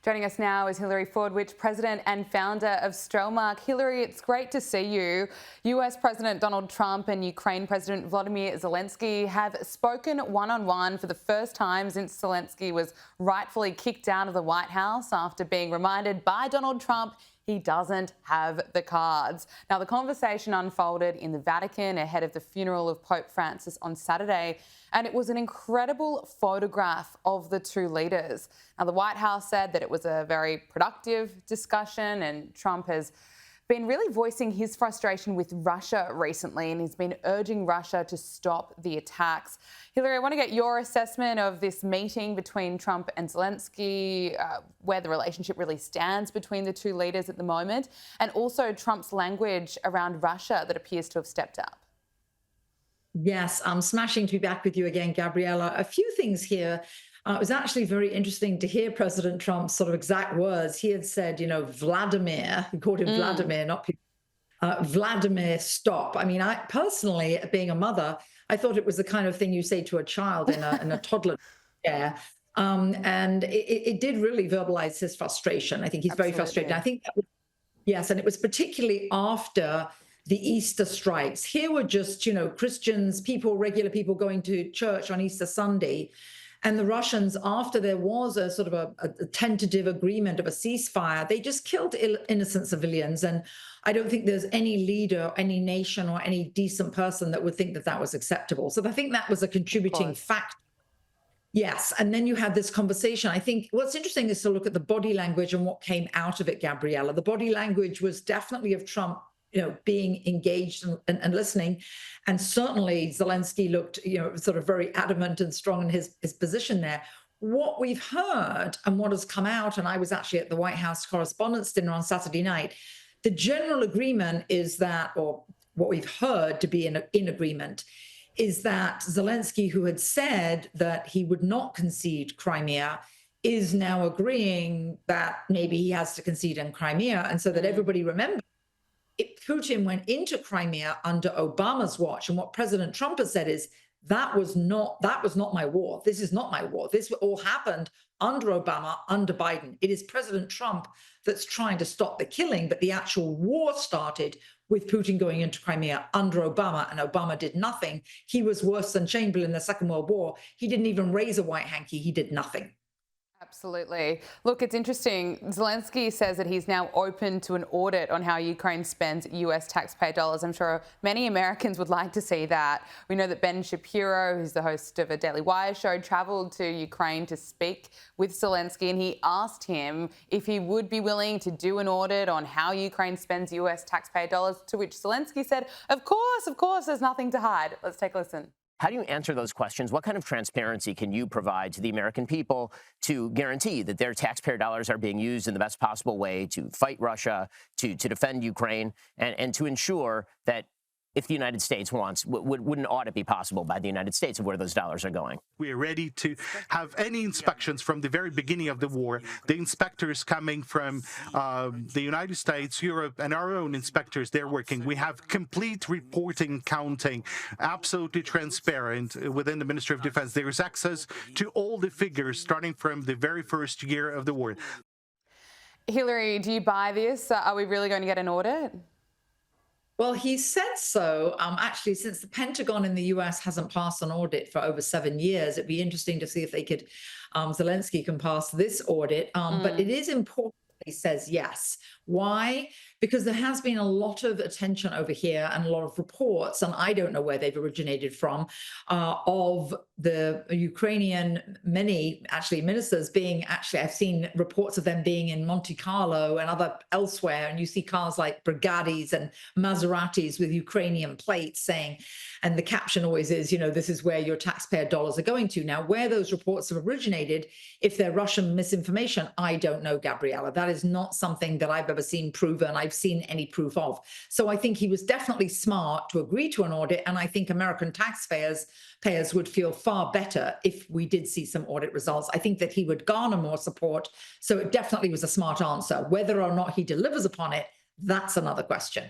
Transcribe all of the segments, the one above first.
Joining us now is Hilary Ford, president and founder of Strelmark. Hilary, it's great to see you. US President Donald Trump and Ukraine President Vladimir Zelensky have spoken one-on-one for the first time since Zelensky was rightfully kicked out of the White House after being reminded by Donald Trump he doesn't have the cards. Now, the conversation unfolded in the Vatican ahead of the funeral of Pope Francis on Saturday, and it was an incredible photograph of the two leaders. Now, the White House said that it was a very productive discussion, and Trump has been really voicing his frustration with Russia recently, and he's been urging Russia to stop the attacks. Hilary, I want to get your assessment of this meeting between Trump and Zelensky, where the relationship really stands between the two leaders at the moment, and also Trump's language around Russia that appears to have stepped up. Yes, I'm smashing to be back with you again, Gabriella. A few things here. It was actually very interesting to hear President Trump's sort of exact words. He had said, Vladimir, he called him Vladimir, not people. Vladimir, stop. I mean, I personally, being a mother, I thought it was the kind of thing you say to a child in a toddler chair. And it did really verbalize his frustration. I think he's very frustrated. I think that was, yes, and it was particularly after the Easter strikes. Here were just, Christians, regular people going to church on Easter Sunday. And the Russians, after there was a sort of a tentative agreement of a ceasefire, they just killed innocent civilians. And I don't think there's any leader, any nation, or any decent person that would think that that was acceptable. So I think that was a contributing factor. Yes. And then you had this conversation. I think what's interesting is to look at the body language and what came out of it, Gabriella. The body language was definitely of Trump, being engaged and listening. And certainly Zelensky looked, sort of very adamant and strong in his position there. What we've heard and what has come out, and I was actually at the White House Correspondents' Dinner on Saturday night, the general agreement is that, or what we've heard to be in agreement, is that Zelensky, who had said that he would not concede Crimea, is now agreeing that maybe he has to concede in Crimea. And so that everybody remembers, Putin went into Crimea under Obama's watch. And what President Trump has said is, that was not my war. This is not my war. This all happened under Obama, under Biden. It is President Trump that's trying to stop the killing, but the actual war started with Putin going into Crimea under Obama, and Obama did nothing. He was worse than Chamberlain in the Second World War. He didn't even raise a white hanky. He did nothing. Absolutely. Look, it's interesting. Zelensky says that he's now open to an audit on how Ukraine spends US taxpayer dollars. I'm sure many Americans would like to see that. We know that Ben Shapiro, who's the host of a Daily Wire show, travelled to Ukraine to speak with Zelensky, and he asked him if he would be willing to do an audit on how Ukraine spends US taxpayer dollars, to which Zelensky said, of course, there's nothing to hide. Let's take a listen. How do you answer those questions? What kind of transparency can you provide to the American people to guarantee that their taxpayer dollars are being used in the best possible way to fight Russia, to defend Ukraine, and to ensure that if the United States wants, would an audit be possible by the United States of where those dollars are going? We are ready to have any inspections from the very beginning of the war. The inspectors coming from the United States, Europe, and our own inspectors, they're working. We have complete reporting, counting, absolutely transparent within the Ministry of Defense. There is access to all the figures starting from the very first year of the war. Hilary, do you buy this? Are we really going to get an audit? Well, he said so. Actually, since the Pentagon in the US hasn't passed an audit for over 7 years, it'd be interesting to see if they could, Zelensky can pass this audit. But it is important that he says yes. Why? Because there has been a lot of attention over here and a lot of reports, and I don't know where they've originated from, of the Ukrainian, many actually ministers being, I've seen reports of them being in Monte Carlo and elsewhere, and you see cars like Brigadis and Maseratis with Ukrainian plates saying, and the caption always is, this is where your taxpayer dollars are going to. Now, where those reports have originated, if they're Russian misinformation, I don't know, Gabriella. That is not something that I've ever seen proven, I've seen any proof of. So I think he was definitely smart to agree to an audit, and I think American taxpayers would feel far better if we did see some audit results. I think that he would garner more support. So it definitely was a smart answer. Whether or not he delivers upon it, that's another question.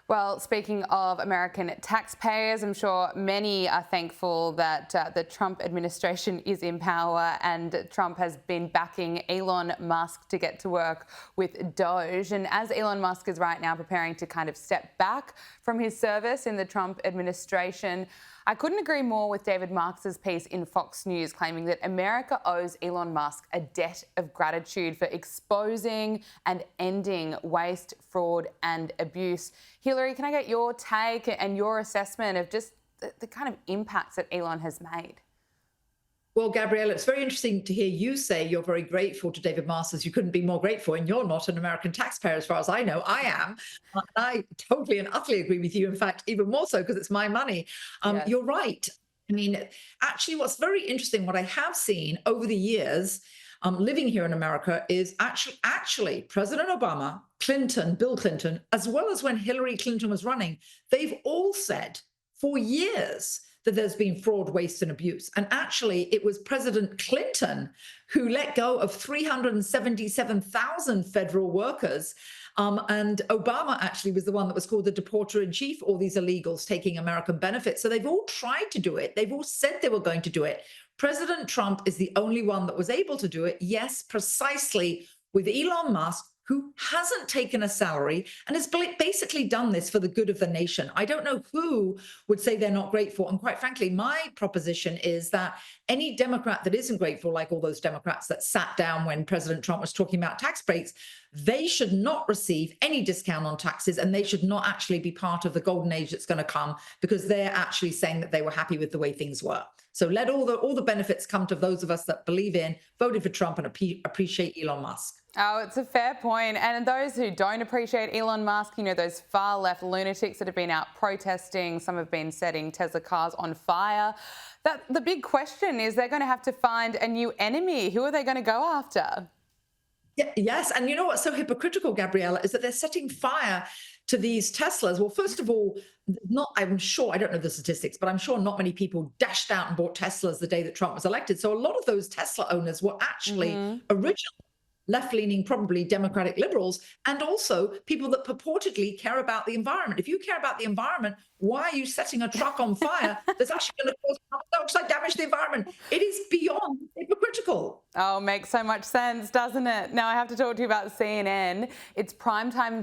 Well, speaking of American taxpayers, I'm sure many are thankful that the Trump administration is in power and Trump has been backing Elon Musk to get to work with Doge. And as Elon Musk is right now preparing to kind of step back from his service in the Trump administration, I couldn't agree more with David Marks's piece in Fox News claiming that America owes Elon Musk a debt of gratitude for exposing and ending waste, fraud and abuse. Hilary, can I get your take and your assessment of just the kind of impacts that Elon has made? Well, Gabriella, it's very interesting to hear you say you're very grateful to David Masters. You couldn't be more grateful, and you're not an American taxpayer, as far as I know. I am. And I totally and utterly agree with you. In fact, even more so because it's my money. Yes. You're right. I mean, actually, what's very interesting, what I have seen over the years, living here in America, is actually President Obama, Clinton, Bill Clinton, as well as when Hillary Clinton was running, they've all said for years that there's been fraud, waste, and abuse. And actually, it was President Clinton who let go of 377,000 federal workers. And Obama actually was the one that was called the deporter in chief, all these illegals taking American benefits. So they've all tried to do it. They've all said they were going to do it. President Trump is the only one that was able to do it. Yes, precisely with Elon Musk, who hasn't taken a salary and has basically done this for the good of the nation. I don't know who would say they're not grateful. And quite frankly, my proposition is that any Democrat that isn't grateful, like all those Democrats that sat down when President Trump was talking about tax breaks, they should not receive any discount on taxes, and they should not actually be part of the golden age that's going to come, because they're actually saying that they were happy with the way things were. So let all the benefits come to those of us that believe in, voted for Trump, and appreciate Elon Musk. Oh, it's a fair point. And those who don't appreciate Elon Musk, you know, those far left lunatics that have been out protesting, some have been setting Tesla cars on fire. The big question is they're going to have to find a new enemy. Who are they going to go after? Yes. And you know what's so hypocritical, Gabriella, is that they're setting fire to these Teslas. Well, first of all, I'm sure, I don't know the statistics, but I'm sure not many people dashed out and bought Teslas the day that Trump was elected. So a lot of those Tesla owners were actually original left-leaning, probably Democratic liberals, and also people that purportedly care about the environment. If you care about the environment, why are you setting a truck on fire that's actually going to cause carbon dioxide damage to the environment? It is beyond hypocritical. Oh, makes so much sense, doesn't it? Now I have to talk to you about CNN. Its primetime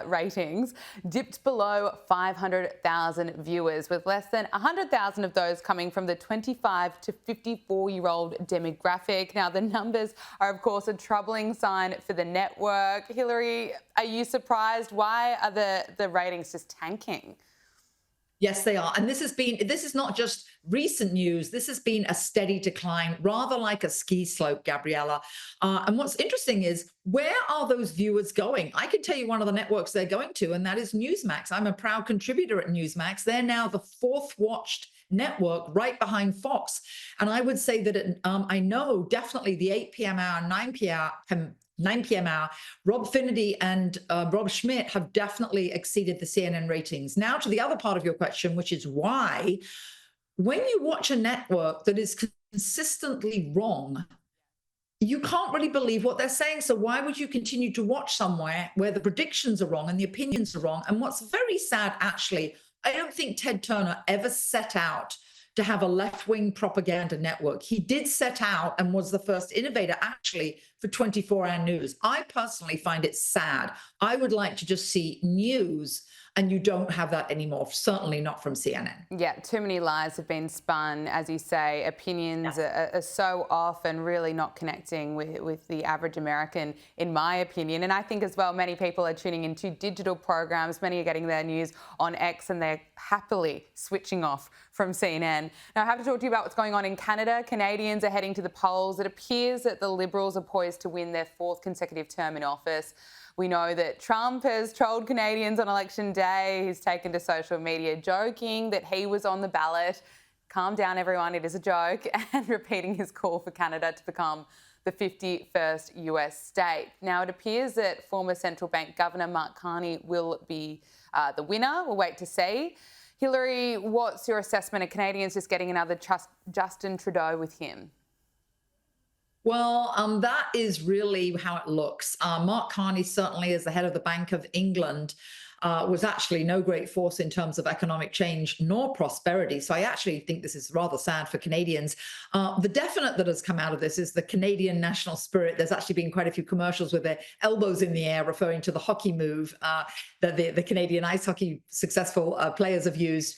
ratings dipped below 500,000 viewers, with less than 100,000 of those coming from the 25 to 54-year-old demographic. Now, the numbers are, of course, a troubling sign for the network. Hilary, are you surprised? Why are the ratings just tanking? Yes, they are. And this is not just recent news. This has been a steady decline, rather like a ski slope, Gabriella. And what's interesting is, where are those viewers going? I can tell you one of the networks they're going to, and that is Newsmax. I'm a proud contributor at Newsmax. They're now the fourth watched network, right behind Fox. And I would say that I know definitely the 8 p.m. hour, 9 p.m. hour, Rob Finnerty and Rob Schmidt have definitely exceeded the CNN ratings. Now to the other part of your question, which is why, when you watch a network that is consistently wrong, you can't really believe what they're saying. So why would you continue to watch somewhere where the predictions are wrong and the opinions are wrong? And what's very sad, actually, I don't think Ted Turner ever set out to have a left-wing propaganda network. He did set out and was the first innovator, actually, for 24-hour news. I personally find it sad. I would like to just see news, and you don't have that anymore, certainly not from CNN. Yeah, too many lies have been spun. As you say, opinions are so off and really not connecting with the average American, in my opinion. And I think as well, many people are tuning into digital programs. Many are getting their news on X, and they're happily switching off from CNN. Now, I have to talk to you about what's going on in Canada. Canadians are heading to the polls. It appears that the Liberals are poised to win their fourth consecutive term in office. We know that Trump has trolled Canadians on election day. He's taken to social media joking that he was on the ballot. Calm down, everyone, it is a joke. And repeating his call for Canada to become the 51st US state. Now, it appears that former central bank Governor Mark Carney will be the winner. We'll wait to see. Hilary, what's your assessment of Canadians just getting another Justin Trudeau with him? Well, that is really how it looks. Mark Carney certainly is the head of the Bank of England. was actually no great force in terms of economic change nor prosperity. So I actually think this is rather sad for Canadians. The definite that has come out of this is the Canadian national spirit. There's actually been quite a few commercials with their elbows in the air referring to the hockey move that the Canadian ice hockey successful players have used.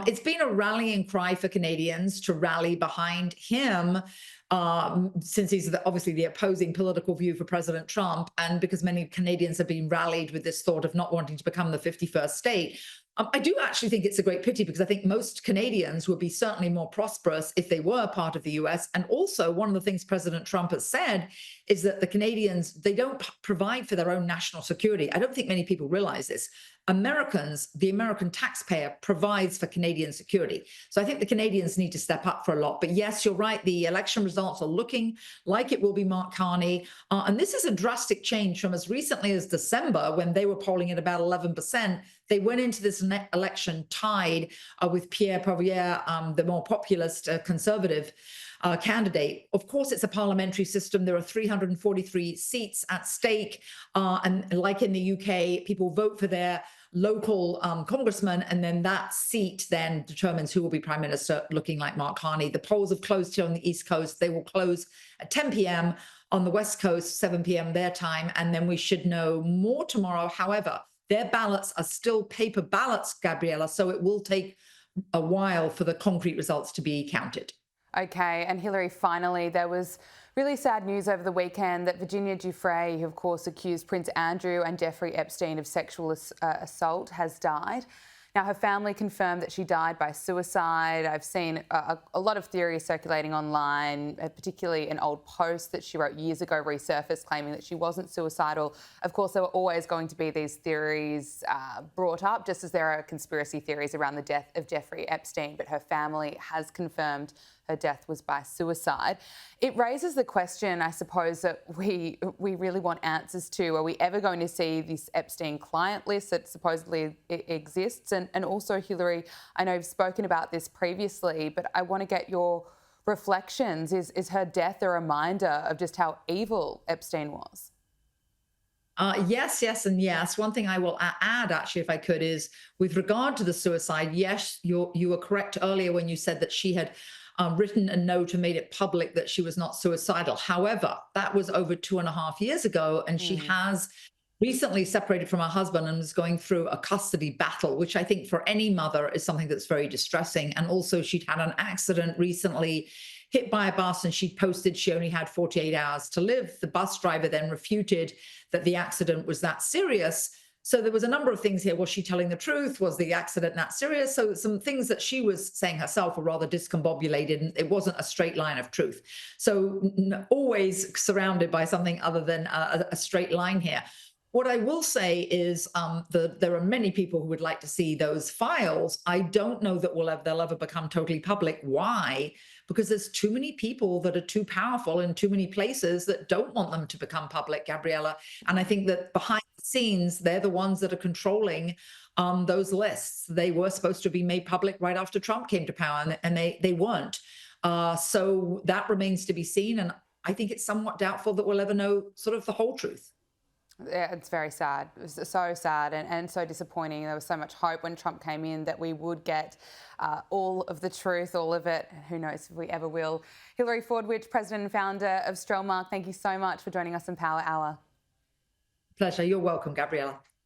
It's been a rallying cry for Canadians to rally behind him, since he's obviously the opposing political view for President Trump, and because many Canadians have been rallied with this thought of not wanting to become the 51st state. I do actually think it's a great pity, because I think most Canadians would be certainly more prosperous if they were part of the US. And also, one of the things President Trump has said is that the Canadians, they don't provide for their own national security. I don't think many people realize this. Americans, the American taxpayer, provides for Canadian security. So I think the Canadians need to step up for a lot. But yes, you're right. The election results are looking like it will be Mark Carney. And this is a drastic change from as recently as December, when they were polling at about 11%. They went into this election tied with Pierre Poilievre, the more populist conservative candidate. Of course, it's a parliamentary system. There are 343 seats at stake. And like in the UK, people vote for their local congressman, and then that seat then determines who will be prime minister, looking like Mark Carney. The polls have closed here on the East Coast. They will close at 10 p.m. on the West Coast, 7 p.m. their time, and then we should know more tomorrow. However, their ballots are still paper ballots, Gabriella, so it will take a while for the concrete results to be counted. Okay, and Hilary, finally, there was really sad news over the weekend that Virginia Duprey, who of course accused Prince Andrew and Jeffrey Epstein of sexual assault, has died. Now, her family confirmed that she died by suicide. I've seen a lot of theories circulating online, particularly an old post that she wrote years ago resurfaced claiming that she wasn't suicidal. Of course, there were always going to be these theories brought up, just as there are conspiracy theories around the death of Jeffrey Epstein, but her family has confirmed her death was by suicide. It raises the question, I suppose, that we really want answers to. Are we ever going to see this Epstein client list that supposedly exists? And also, Hilary, I know you've spoken about this previously, but I want to get your reflections. Is her death a reminder of just how evil Epstein was? Yes, and yes. One thing I will add, actually, if I could, is with regard to the suicide, yes, you were correct earlier when you said that she had written a note and made it public that she was not suicidal. However, that was over 2.5 years ago, and she has recently separated from her husband and is going through a custody battle, which I think for any mother is something that's very distressing. And also, she'd had an accident recently, hit by a bus, and she posted she only had 48 hours to live. The bus driver then refuted that the accident was that serious. So there was a number of things here. Was she telling the truth? Was the accident that serious? So some things that she was saying herself were rather discombobulated, and it wasn't a straight line of truth. So always surrounded by something other than a straight line here. What I will say is there are many people who would like to see those files. I don't know that they'll ever become totally public. Why? Because there's too many people that are too powerful in too many places that don't want them to become public, Gabriella. And I think that behind the scenes, they're the ones that are controlling those lists. They were supposed to be made public right after Trump came to power, and they weren't. So that remains to be seen. And I think it's somewhat doubtful that we'll ever know sort of the whole truth. Yeah, it's very sad. It was so sad and so disappointing. There was so much hope when Trump came in that we would get all of the truth, all of it. And who knows if we ever will. Hilary Ford, President and founder of Strelmark, thank you so much for joining us in Power Hour. Pleasure. You're welcome, Gabriella.